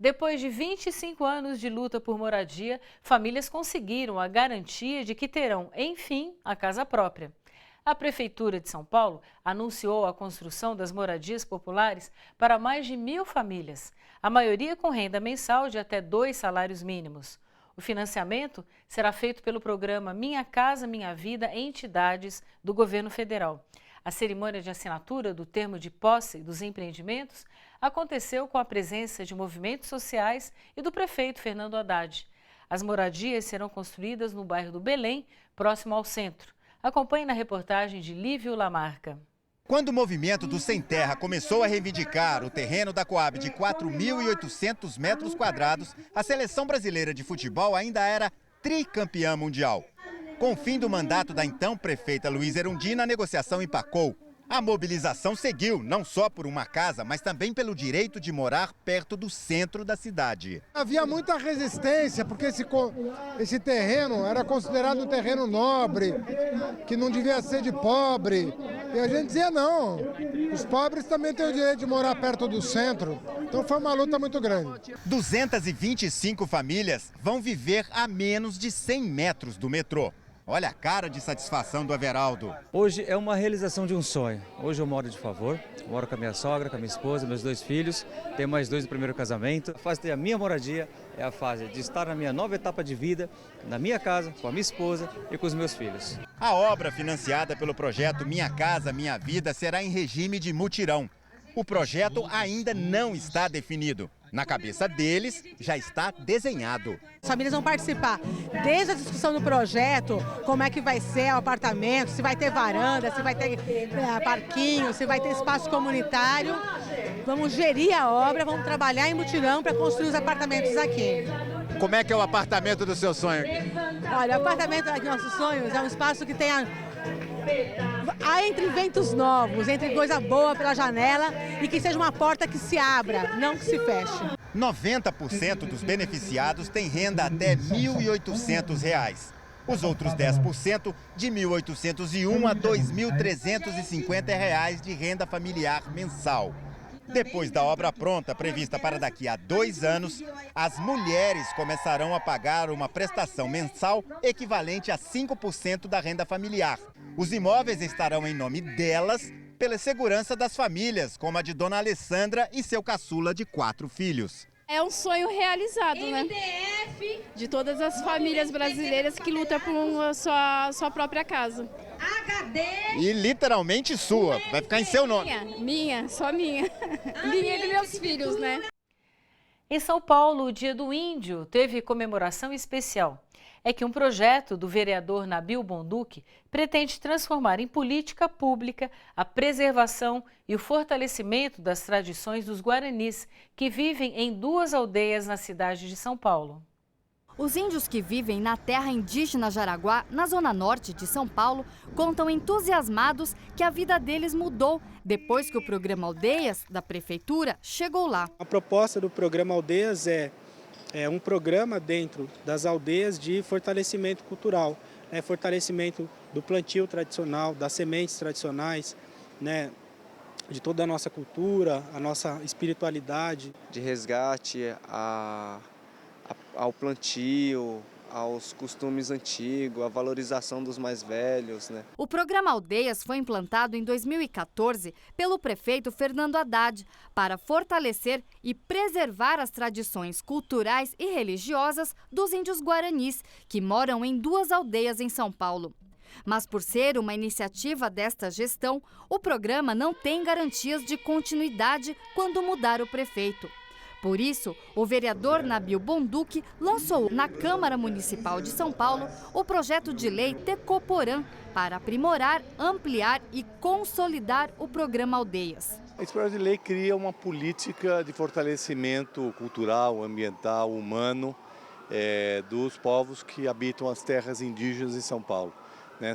Depois de 25 anos de luta por moradia, famílias conseguiram a garantia de que terão, enfim, a casa própria. A Prefeitura de São Paulo anunciou a construção das moradias populares para mais de 1.000 famílias, a maioria com renda mensal de até 2 salários mínimos. O financiamento será feito pelo programa Minha Casa Minha Vida em entidades do governo federal. A cerimônia de assinatura do termo de posse dos empreendimentos aconteceu com a presença de movimentos sociais e do prefeito Fernando Haddad. As moradias serão construídas no bairro do Belém, próximo ao centro. Acompanhe na reportagem de Lívio Lamarca. Quando o movimento do Sem Terra começou a reivindicar o terreno da Coab de 4.800 metros quadrados, a seleção brasileira de futebol ainda era tricampeã mundial. Com o fim do mandato da então prefeita Luísa Erundina, a negociação empacou. A mobilização seguiu, não só por uma casa, mas também pelo direito de morar perto do centro da cidade. Havia muita resistência, porque esse terreno era considerado um terreno nobre, que não devia ser de pobre. E a gente dizia não, os pobres também têm o direito de morar perto do centro. Então foi uma luta muito grande. 225 famílias vão viver a menos de 100 metros do metrô. Olha a cara de satisfação do Everaldo. Hoje é uma realização de um sonho. Hoje eu moro de favor, moro com a minha sogra, com a minha esposa, meus 2 filhos, tenho mais 2 do primeiro casamento. A fase da minha moradia é a fase de estar na minha nova etapa de vida, na minha casa, com a minha esposa e com os meus filhos. A obra financiada pelo projeto Minha Casa Minha Vida será em regime de mutirão. O projeto ainda não está definido. Na cabeça deles, já está desenhado. As famílias vão participar desde a discussão do projeto, como é que vai ser o apartamento, se vai ter varanda, se vai ter parquinho, se vai ter espaço comunitário. Vamos gerir a obra, vamos trabalhar em mutirão para construir os apartamentos aqui. Como é que é o apartamento do seu sonho? Olha, o apartamento dos nossos sonhos é um espaço que tenha... Há entre ventos novos, entre coisa boa pela janela e que seja uma porta que se abra, não que se feche. 90% dos beneficiados têm renda até R$ 1.800. Os outros 10% de R$ 1.801 a R$ 2.350 de renda familiar mensal. Depois da obra pronta, prevista para daqui a 2 anos, as mulheres começarão a pagar uma prestação mensal equivalente a 5% da renda familiar. Os imóveis estarão em nome delas, pela segurança das famílias, como a de Dona Alessandra e seu caçula de 4 filhos. É um sonho realizado, né? De todas as famílias brasileiras que lutam por sua própria casa. E literalmente sua, vai ficar em seu nome. Minha, só minha. Minha e dos meus filhos, né? Em São Paulo, o Dia do Índio teve comemoração especial. É que um projeto do vereador Nabil Bonduque pretende transformar em política pública a preservação e o fortalecimento das tradições dos guaranis, que vivem em 2 aldeias na cidade de São Paulo. Os índios que vivem na terra indígena Jaraguá, na zona norte de São Paulo, contam entusiasmados que a vida deles mudou depois que o programa Aldeias, da Prefeitura, chegou lá. A proposta do programa Aldeias é um programa dentro das aldeias de fortalecimento cultural, fortalecimento do plantio tradicional, das sementes tradicionais, de toda a nossa cultura, a nossa espiritualidade. De resgate ao plantio, aos costumes antigos, à valorização dos mais velhos, né? O programa Aldeias foi implantado em 2014 pelo prefeito Fernando Haddad para fortalecer e preservar as tradições culturais e religiosas dos índios guaranis, que moram em 2 aldeias em São Paulo. Mas por ser uma iniciativa desta gestão, o programa não tem garantias de continuidade quando mudar o prefeito. Por isso, o vereador Nabil Bonduque lançou na Câmara Municipal de São Paulo o projeto de lei Tecoporã para aprimorar, ampliar e consolidar o programa Aldeias. Esse projeto de lei cria uma política de fortalecimento cultural, ambiental, humano dos povos que habitam as terras indígenas em São Paulo.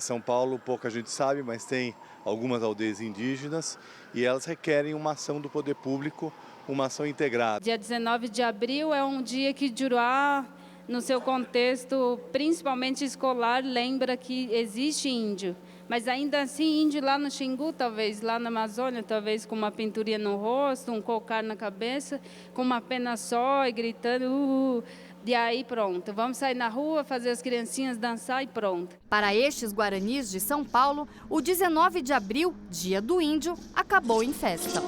São Paulo, pouca gente sabe, mas tem algumas aldeias indígenas e elas requerem uma ação do poder público, uma ação integrada. Dia 19 de abril é um dia que Juruá, no seu contexto, principalmente escolar, lembra que existe índio. Mas ainda assim, índio lá no Xingu, talvez, lá na Amazônia, talvez com uma pinturinha no rosto, um cocar na cabeça, com uma pena só e gritando, E aí pronto, vamos sair na rua, fazer as criancinhas dançar e pronto. Para estes guaranis de São Paulo, o 19 de abril, Dia do Índio, acabou em festa.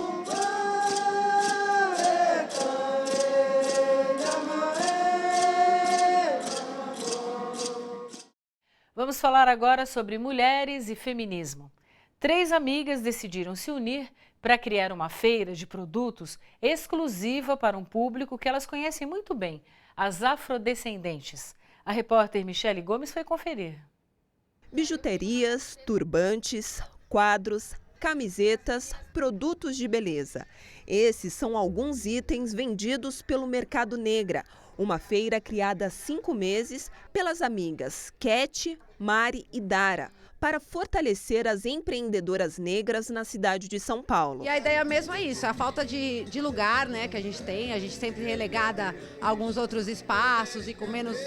Vamos falar agora sobre mulheres e feminismo. 3 amigas decidiram se unir para criar uma feira de produtos exclusiva para um público que elas conhecem muito bem, as afrodescendentes. A repórter Michele Gomes foi conferir. Bijuterias, turbantes, quadros, camisetas, produtos de beleza. Esses são alguns itens vendidos pelo Mercado Negra, uma feira criada há 5 meses pelas amigas Cat, Mari e Dara, para fortalecer as empreendedoras negras na cidade de São Paulo. E a ideia mesmo é isso, a falta de lugar, né, que a gente tem, sempre relegada a alguns outros espaços e com menos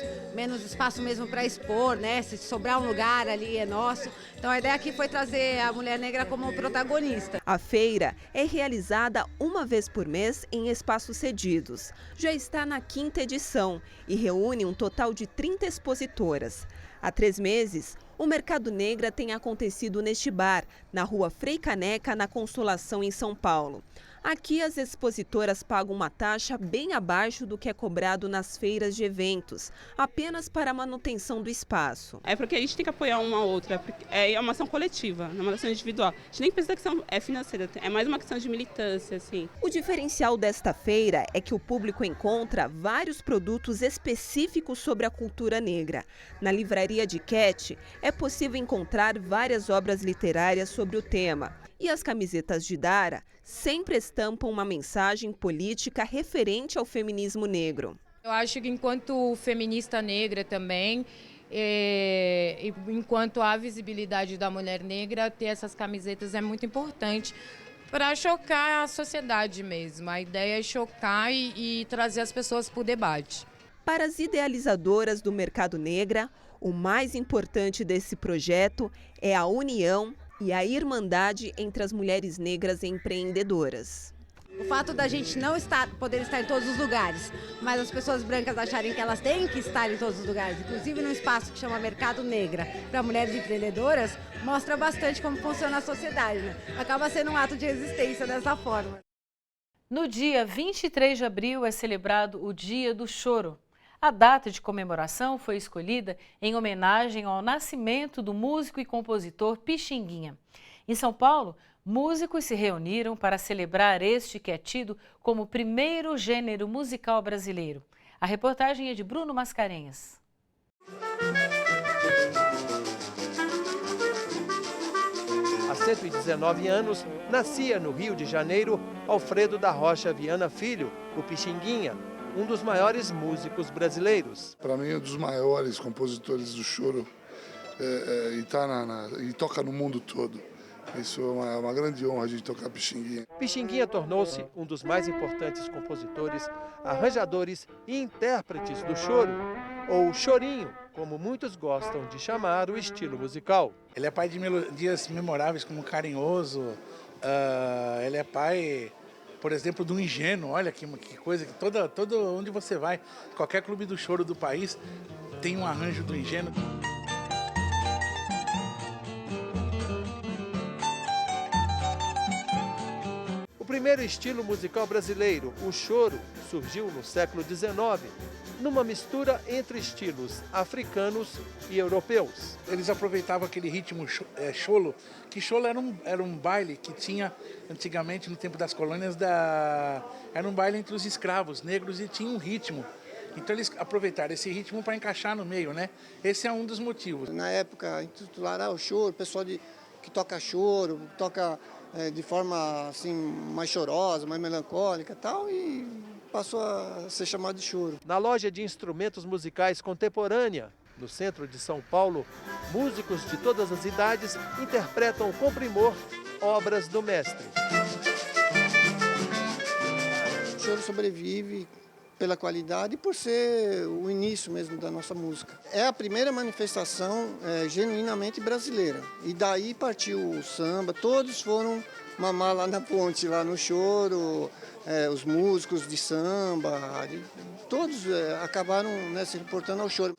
espaço mesmo para expor, né, se sobrar um lugar ali é nosso. Então a ideia aqui foi trazer a mulher negra como protagonista. A feira é realizada uma vez por mês em espaços cedidos. Já está na 5ª edição e reúne um total de 30 expositoras. Há 3 meses, o Mercado Negra tem acontecido neste bar, na Rua Frei Caneca, na Consolação, em São Paulo. Aqui, as expositoras pagam uma taxa bem abaixo do que é cobrado nas feiras de eventos, apenas para a manutenção do espaço. É porque a gente tem que apoiar uma a outra, é uma ação coletiva, não é uma ação individual. A gente nem precisa que questão financeira, é mais uma questão de militância, assim. O diferencial desta feira é que o público encontra vários produtos específicos sobre a cultura negra. Na livraria de Cat, é possível encontrar várias obras literárias sobre o tema. E as camisetas de Dara sempre estampam uma mensagem política referente ao feminismo negro. Eu acho que enquanto feminista negra também, enquanto há visibilidade da mulher negra, ter essas camisetas é muito importante para chocar a sociedade mesmo. A ideia é chocar e trazer as pessoas para o debate. Para as idealizadoras do Mercado Negra, o mais importante desse projeto é a união e a irmandade entre as mulheres negras empreendedoras. O fato da gente não poder estar em todos os lugares, mas as pessoas brancas acharem que elas têm que estar em todos os lugares, inclusive num espaço que chama Mercado Negra, para mulheres empreendedoras, mostra bastante como funciona a sociedade, né? Acaba sendo um ato de resistência dessa forma. No dia 23 de abril é celebrado o Dia do Choro. A data de comemoração foi escolhida em homenagem ao nascimento do músico e compositor Pixinguinha. Em São Paulo, músicos se reuniram para celebrar este que é tido como o primeiro gênero musical brasileiro. A reportagem é de Bruno Mascarenhas. Há 119 anos, nascia no Rio de Janeiro Alfredo da Rocha Viana Filho, o Pixinguinha, um dos maiores músicos brasileiros. Para mim, é um dos maiores compositores do choro e toca no mundo todo. Isso é uma grande honra de tocar Pixinguinha. Pixinguinha tornou-se um dos mais importantes compositores, arranjadores e intérpretes do choro, ou chorinho, como muitos gostam de chamar o estilo musical. Ele é pai de melodias memoráveis como Carinhoso, ele é pai, por exemplo, do Ingênuo. Olha que coisa, que todo onde você vai, qualquer clube do choro do país tem um arranjo do Ingênuo. O primeiro estilo musical brasileiro, o choro, surgiu no século XIX, numa mistura entre estilos africanos e europeus. Eles aproveitavam aquele ritmo cholo, que cholo era um baile que tinha antigamente, no tempo das colônias, era um baile entre os escravos negros e tinha um ritmo. Então eles aproveitaram esse ritmo para encaixar no meio, né? Esse é um dos motivos. Na época, intitularam o choro, o pessoal que toca choro, toca de forma assim, mais chorosa, mais melancólica e tal, e passou a ser chamado de choro. Na loja de instrumentos musicais contemporânea, no centro de São Paulo, músicos de todas as idades interpretam com primor obras do mestre. O choro sobrevive pela qualidade e por ser o início mesmo da nossa música. É a primeira manifestação genuinamente brasileira. E daí partiu o samba, todos foram mamar lá na ponte, lá no choro, os músicos de samba, todos acabaram, né, se reportando ao choro.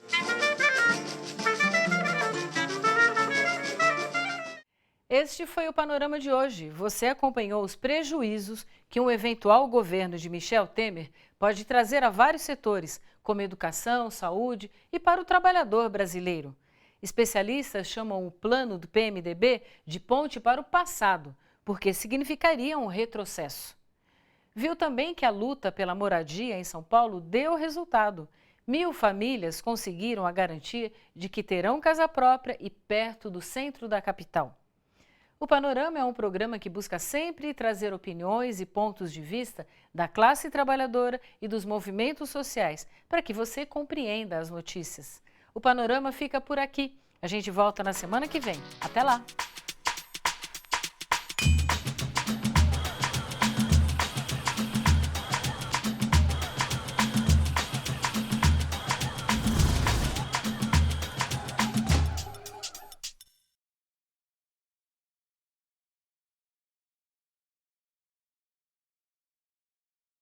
Este foi o Panorama de hoje. Você acompanhou os prejuízos que um eventual governo de Michel Temer pode trazer a vários setores, como educação, saúde e para o trabalhador brasileiro. Especialistas chamam o plano do PMDB de ponte para o passado, porque significaria um retrocesso. Viu também que a luta pela moradia em São Paulo deu resultado. 1000 famílias conseguiram a garantia de que terão casa própria e perto do centro da capital. O Panorama é um programa que busca sempre trazer opiniões e pontos de vista da classe trabalhadora e dos movimentos sociais, para que você compreenda as notícias. O Panorama fica por aqui. A gente volta na semana que vem. Até lá!